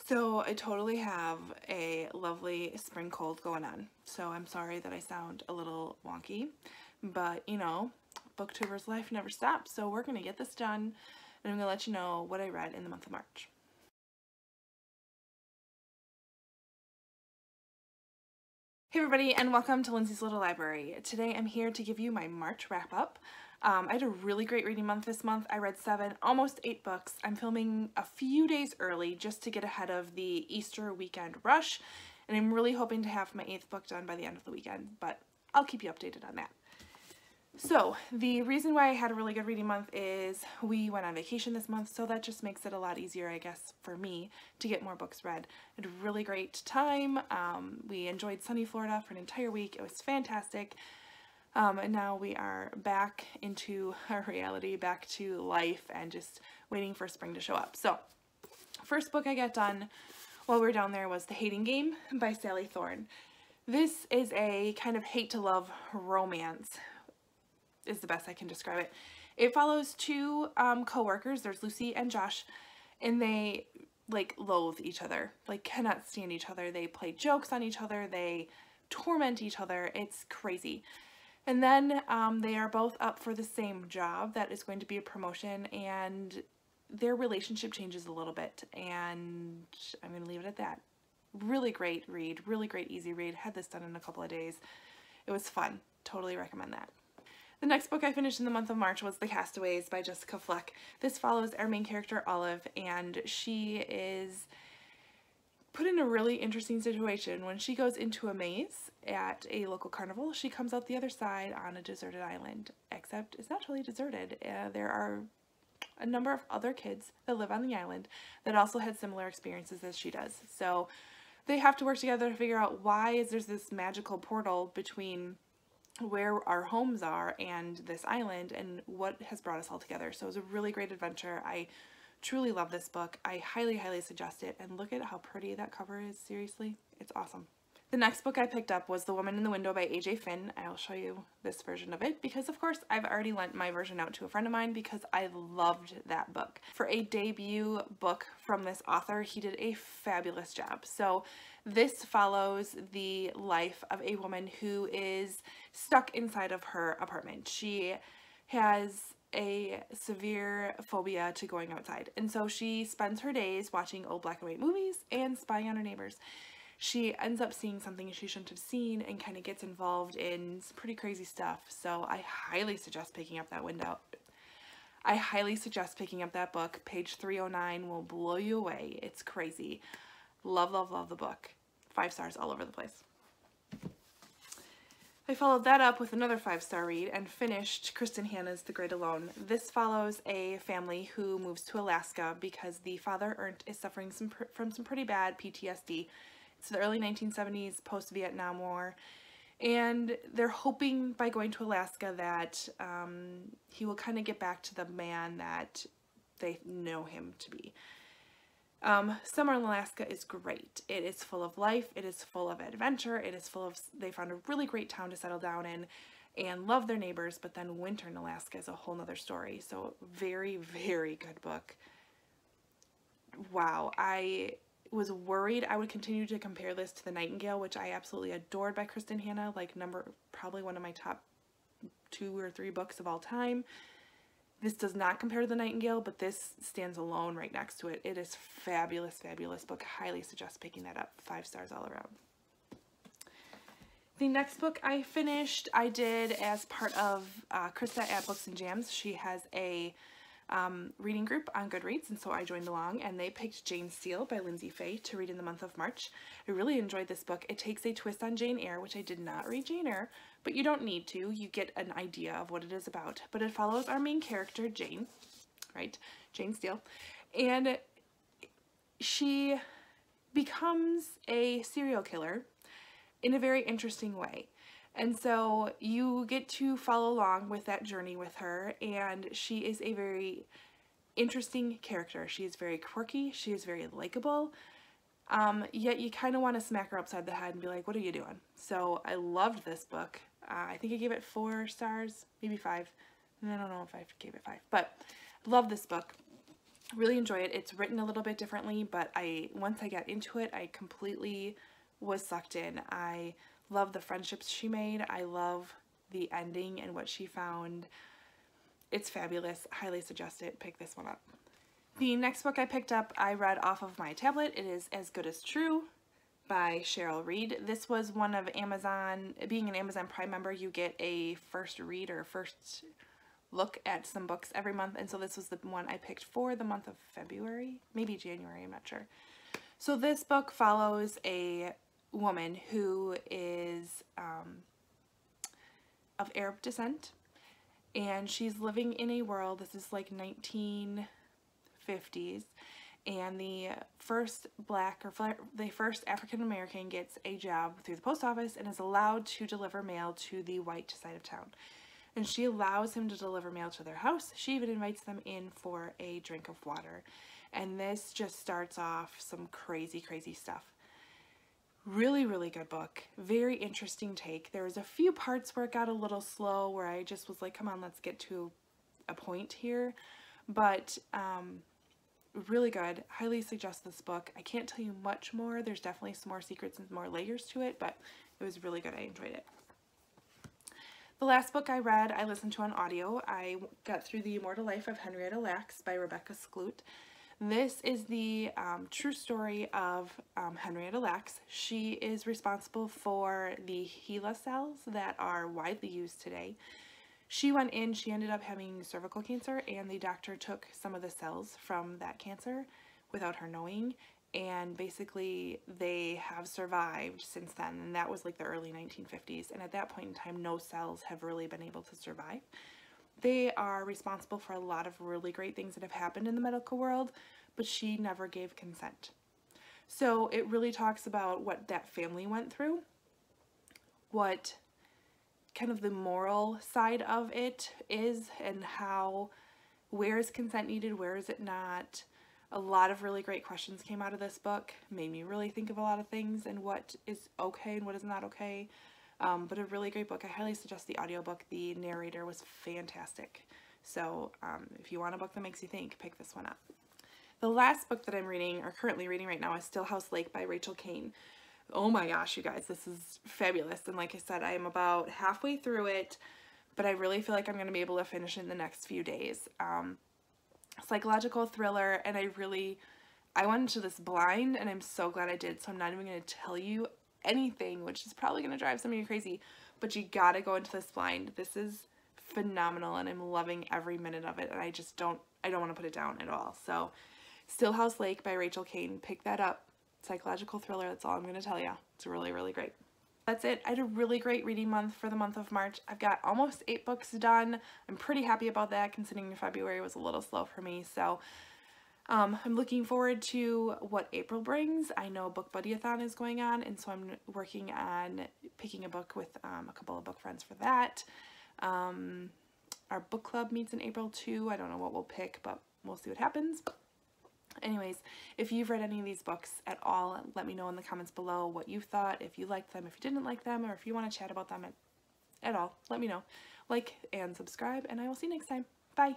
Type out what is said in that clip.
So I totally have a lovely spring cold going on. So I'm sorry that I sound a little wonky, but you know, booktuber's life never stops. So we're gonna get this done, and I'm gonna let you know what I read in the month of March. Hey everybody, and welcome to Lindsay's Little Library. Today I'm here to give you my March wrap up. I had a really great reading month this month. I read almost 8 books. I'm filming a few days early just to get ahead of the Easter weekend rush, and I'm really hoping to have my 8th book done by the end of the weekend, but I'll keep you updated on that. So the reason why I had a really good reading month is we went on vacation this month, so that just makes it a lot easier, I guess, for me to get more books read. I had a really great time. We enjoyed sunny Florida for an entire week. It was fantastic. And now we are back into our reality, back to life, and just waiting for spring to show up. So first book I got done while we were down there was The Hating Game by Sally Thorne. This is a kind of hate to love romance, is the best I can describe it. It follows 2 co-workers. There's Lucy and Josh, and they like loathe each other, like cannot stand each other. They play jokes on each other. They torment each other. It's crazy. And then they are both up for the same job that is going to be a promotion, and their relationship changes a little bit, and I'm going to leave it at that. Really great read, really great easy read. Had this done in a couple of days. It was fun. Totally recommend that. The next book I finished in the month of March was The Castaways by Jessica Fleck. This follows our main character, Olive, and she is put in a really interesting situation. When she goes into a maze at a local carnival, she comes out the other side on a deserted island, except it's not totally deserted. There are a number of other kids that live on the island that also had similar experiences as she does. So they have to work together to figure out why there's this magical portal between where our homes are and this island and what has brought us all together. So it was a really great adventure. I truly love this book. I highly suggest it, and look at how pretty that cover is. Seriously, it's awesome. The next book I picked up was The Woman in the Window by A.J. Finn. I'll show you this version of it because of course I've already lent my version out to a friend of mine because I loved that book. For a debut book from this author, he did a fabulous job. So this follows the life of a woman who is stuck inside of her apartment. She has a severe phobia to going outside, and so she spends her days watching old black and white movies and spying on her neighbors. She ends up seeing something she shouldn't have seen and kind of gets involved in some pretty crazy stuff. So I highly suggest picking up that book. Page 309 will blow you away. It's crazy. Love the book. 5 stars all over the place. I followed that up with another 5-star read and finished Kristen Hanna's The Great Alone. This follows a family who moves to Alaska because the father, Ernst, is suffering from some pretty bad PTSD. It's the early 1970s, post-Vietnam War, and they're hoping by going to Alaska that he will kind of get back to the man that they know him to be. Summer in Alaska is great. It is full of life, it is full of adventure, they found a really great town to settle down in and love their neighbors, but then winter in Alaska is a whole nother story. So very good book. Wow, I was worried I would continue to compare this to The Nightingale, which I absolutely adored by Kristen Hanna, like probably one of my top 2 or 3 books of all time. This does not compare to The Nightingale, but this stands alone right next to it. It is fabulous book. Highly suggest picking that up. 5 stars all around. The next book I finished, I did as part of Krista at Books and Jams. She has a reading group on Goodreads, and so I joined along, and they picked Jane Steele by Lindsey to read in the month of March. I really enjoyed this book. It takes a twist on Jane Eyre, which I did not read Jane Eyre, but you don't need to. You get an idea of what it is about. But it follows our main character, Jane, right? Jane Steele, and she becomes a serial killer in a very interesting way. And so you get to follow along with that journey with her, and she is a very interesting character. She is very quirky, she is very likable, yet you kind of want to smack her upside the head and be like, what are you doing? So I loved this book. I think I gave it 4 stars, maybe 5. I don't know if I gave it 5, but love this book. Really enjoy it. It's written a little bit differently, but once I got into it, I completely was sucked in. I love the friendships she made. I love the ending and what she found. It's fabulous. Highly suggest it. Pick this one up. The next book I picked up, I read off of my tablet. It is As Good as True by Cheryl Reed. This was one of Amazon, being an Amazon Prime member, you get a first read or first look at some books every month, and so this was the one I picked for the month of February, maybe January, I'm not sure. So this book follows a woman who is of Arab descent, and she's living in a world, this is like 1950s, and the first African American gets a job through the post office and is allowed to deliver mail to the white side of town. And she allows him to deliver mail to their house. She even invites them in for a drink of water. And this just starts off some crazy, crazy stuff. Really, really good book. Very interesting take. There was a few parts where it got a little slow, where I just was like, come on, let's get to a point here. But really good. Highly suggest this book. I can't tell you much more. There's definitely some more secrets and more layers to it, but it was really good. I enjoyed it. The last book I read, I listened to on audio. I got through The Immortal Life of Henrietta Lacks by Rebecca Skloot. This is the true story of Henrietta Lacks. She is responsible for the HeLa cells that are widely used today. She went in, she ended up having cervical cancer, and the doctor took some of the cells from that cancer without her knowing. And basically they have survived since then, and that was like the early 1950s, and at that point in time no cells have really been able to survive. They are responsible for a lot of really great things that have happened in the medical world, but she never gave consent. So it really talks about what that family went through, what kind of the moral side of it is, and how, where is consent needed, where is it not. A lot of really great questions came out of this book, made me really think of a lot of things and what is okay and what is not okay. But a really great book. I highly suggest the audiobook. The narrator was fantastic. So if you want a book that makes you think, pick this one up. The last book that I'm reading, or currently reading right now, is Stillhouse Lake by Rachel Kane. Oh my gosh, you guys, this is fabulous. And like I said, I am about halfway through it, but I really feel like I'm going to be able to finish it in the next few days. Psychological thriller, and I went into this blind, and I'm so glad I did, so I'm not even going to tell you anything, which is probably going to drive some of you crazy, but you gotta go into this blind. This is phenomenal, and I'm loving every minute of it, and I don't want to put it down at all. So Stillhouse Lake by Rachel Kane, pick that up. Psychological thriller, that's all I'm going to tell you. It's really, really great. That's it. I had a really great reading month for the month of March. I've got almost 8 books done. I'm pretty happy about that, considering February was a little slow for me. So I'm looking forward to what April brings. I know Book Buddy-a-thon is going on, and so I'm working on picking a book with a couple of book friends for that. Our book club meets in April too. I don't know what we'll pick, but we'll see what happens. Anyways, if you've read any of these books at all, let me know in the comments below what you thought, if you liked them, if you didn't like them, or if you want to chat about them at all. Let me know. Like and subscribe, and I will see you next time. Bye!